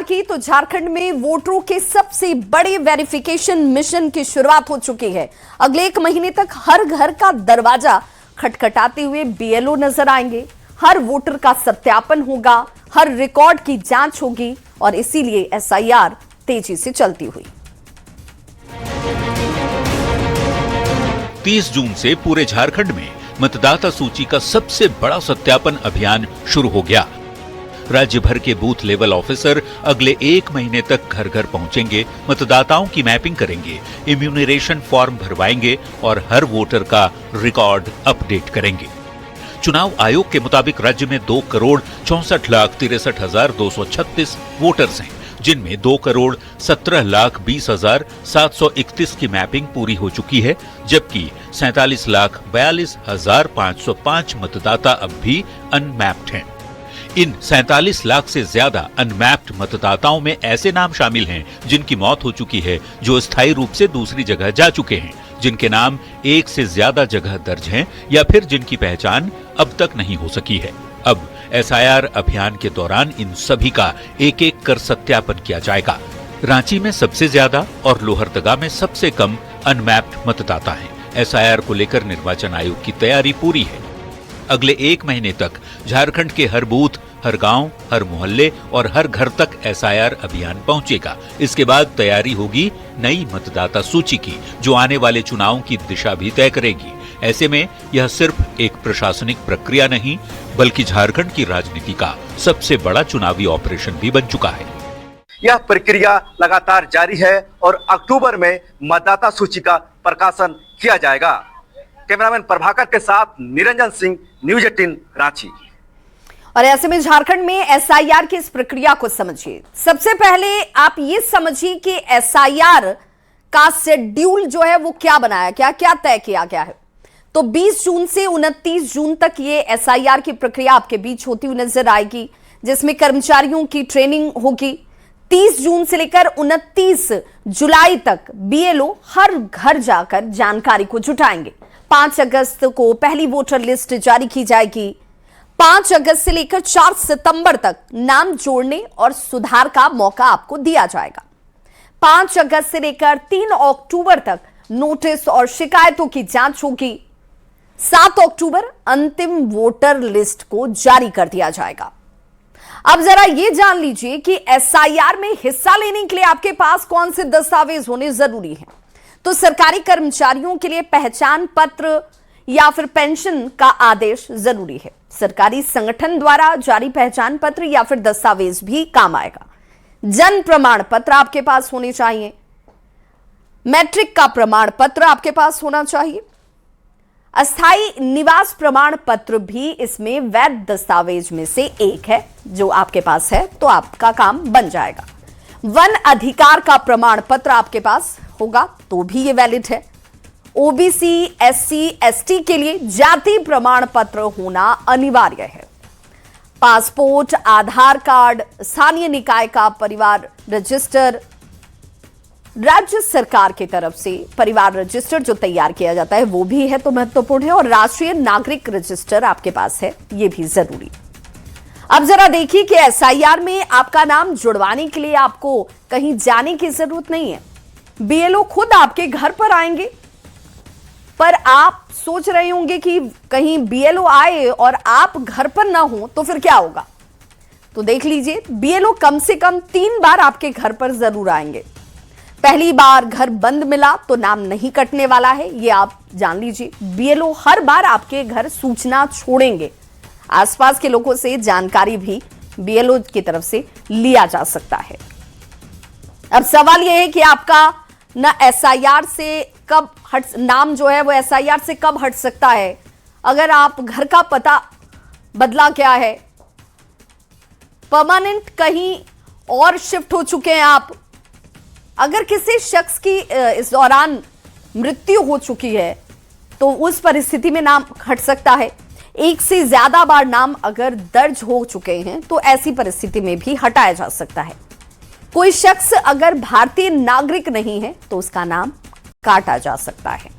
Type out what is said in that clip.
की तो झारखंड में वोटरों के सबसे बड़े वेरिफिकेशन मिशन की शुरुआत हो चुकी है। अगले 1 महीने तक हर घर का दरवाजा खटखटाते हुए बीएलओ नजर आएंगे। हर वोटर का सत्यापन होगा, हर रिकॉर्ड की जांच होगी और इसीलिए एसआईआर तेजी से चलती हुई। 30 जून से पूरे झारखंड में मतदाता सूची का सबसे बड़ा सत्यापन अभियान शुरू हो गया। राज्य भर के बूथ लेवल ऑफिसर अगले 1 महीने तक घर घर पहुंचेंगे, मतदाताओं की मैपिंग करेंगे, इम्यूनरेशन फॉर्म भरवाएंगे और हर वोटर का रिकॉर्ड अपडेट करेंगे। चुनाव आयोग के मुताबिक राज्य में 2,64,63,236 वोटर्स हैं, जिनमें 2,17,20,731 की मैपिंग पूरी हो चुकी है, जबकि 47,42,505 मतदाता अब भी अनमैप्ड हैं। इन 47 लाख से ज्यादा अनमैप्ड मतदाताओं में ऐसे नाम शामिल हैं जिनकी मौत हो चुकी है, जो स्थायी रूप से दूसरी जगह जा चुके हैं, जिनके नाम एक से ज्यादा जगह दर्ज हैं या फिर जिनकी पहचान अब तक नहीं हो सकी है। अब एसआईआर अभियान के दौरान इन सभी का एक एक कर सत्यापन किया जाएगा। रांची में सबसे ज्यादा और लोहरदगा में सबसे कम अनमैप्ड मतदाता हैं। एसआईआर को लेकर निर्वाचन आयोग की तैयारी पूरी है। अगले 1 महीने तक झारखंड के हर बूथ, हर गांव, हर मोहल्ले और हर घर तक एसआईआर अभियान पहुंचेगा। इसके बाद तैयारी होगी नई मतदाता सूची की, जो आने वाले चुनावों की दिशा भी तय करेगी। ऐसे में यह सिर्फ एक प्रशासनिक प्रक्रिया नहीं, बल्कि झारखंड की राजनीति का सबसे बड़ा चुनावी ऑपरेशन भी बन चुका है। यह प्रक्रिया लगातार जारी है और अक्टूबर में मतदाता सूची का प्रकाशन किया जाएगा। कैमरामैन प्रभाकर के साथ निरंजन सिंह, न्यूज 18 रांची। और ऐसे में झारखंड में एसआईआर की इस प्रक्रिया को समझिए। सबसे पहले आप ये समझिए कि एसआईआर का शेड्यूल जो है वो क्या बनाया गया, क्या तय किया गया है। तो 20 जून से 29 जून तक ये एसआईआर की प्रक्रिया आपके बीच होती हुई नजर आएगी, जिसमें कर्मचारियों की ट्रेनिंग होगी। 30 जून से लेकर 29 जुलाई तक बीएलओ हर घर जाकर जानकारी को जुटाएंगे। 5 अगस्त को पहली वोटर लिस्ट जारी की जाएगी। 5 अगस्त से लेकर 4 सितंबर तक नाम जोड़ने और सुधार का मौका आपको दिया जाएगा। 5 अगस्त से लेकर 3 अक्टूबर तक नोटिस और शिकायतों की जांच होगी। 7 अक्टूबर अंतिम वोटर लिस्ट को जारी कर दिया जाएगा। अब जरा यह जान लीजिए कि एसआईआर में हिस्सा लेने के लिए आपके पास कौन से दस्तावेज होने जरूरी हैं। तो सरकारी कर्मचारियों के लिए पहचान पत्र या फिर पेंशन का आदेश जरूरी है। सरकारी संगठन द्वारा जारी पहचान पत्र या फिर दस्तावेज भी काम आएगा। जन्म प्रमाण पत्र आपके पास होने चाहिए। मैट्रिक का प्रमाण पत्र आपके पास होना चाहिए। अस्थायी निवास प्रमाण पत्र भी इसमें वैध दस्तावेज में से एक है, जो आपके पास है तो आपका काम बन जाएगा। वन अधिकार का प्रमाण पत्र आपके पास होगा तो भी ये वैलिड है। ओबीसी, एससी, एसटी के लिए जाति प्रमाण पत्र होना अनिवार्य है। पासपोर्ट, आधार कार्ड, स्थानीय निकाय का परिवार रजिस्टर, राज्य सरकार की तरफ से परिवार रजिस्टर जो तैयार किया जाता है वो भी है तो महत्वपूर्ण है। और राष्ट्रीय नागरिक रजिस्टर आपके पास है, ये भी जरूरी। अब जरा देखिए कि एसआईआर में आपका नाम जुड़वाने के लिए आपको कहीं जाने की जरूरत नहीं है। बीएलओ खुद आपके घर पर आएंगे। पर आप सोच रहे होंगे कि कहीं बीएलओ आए और आप घर पर ना हो तो फिर क्या होगा। तो देख लीजिए, बीएलओ कम से कम 3 बार आपके घर पर जरूर आएंगे। पहली बार घर बंद मिला तो नाम नहीं कटने वाला है, ये आप जान लीजिए। बीएलओ हर बार आपके घर सूचना छोड़ेंगे। आसपास के लोगों से जानकारी भी बीएलओ की तरफ से लिया जा सकता है। अब सवाल यह है कि आपका ना एसआईआर से कब नाम जो है वो एसआईआर से कब हट सकता है। अगर आप घर का पता बदला क्या है, परमानेंट कहीं और शिफ्ट हो चुके हैं आप, अगर किसी शख्स की इस दौरान मृत्यु हो चुकी है तो उस परिस्थिति में नाम हट सकता है। एक से ज्यादा बार नाम अगर दर्ज हो चुके हैं तो ऐसी परिस्थिति में भी हटाया जा सकता है। कोई शख्स अगर भारतीय नागरिक नहीं है तो उसका नाम काटा जा सकता है।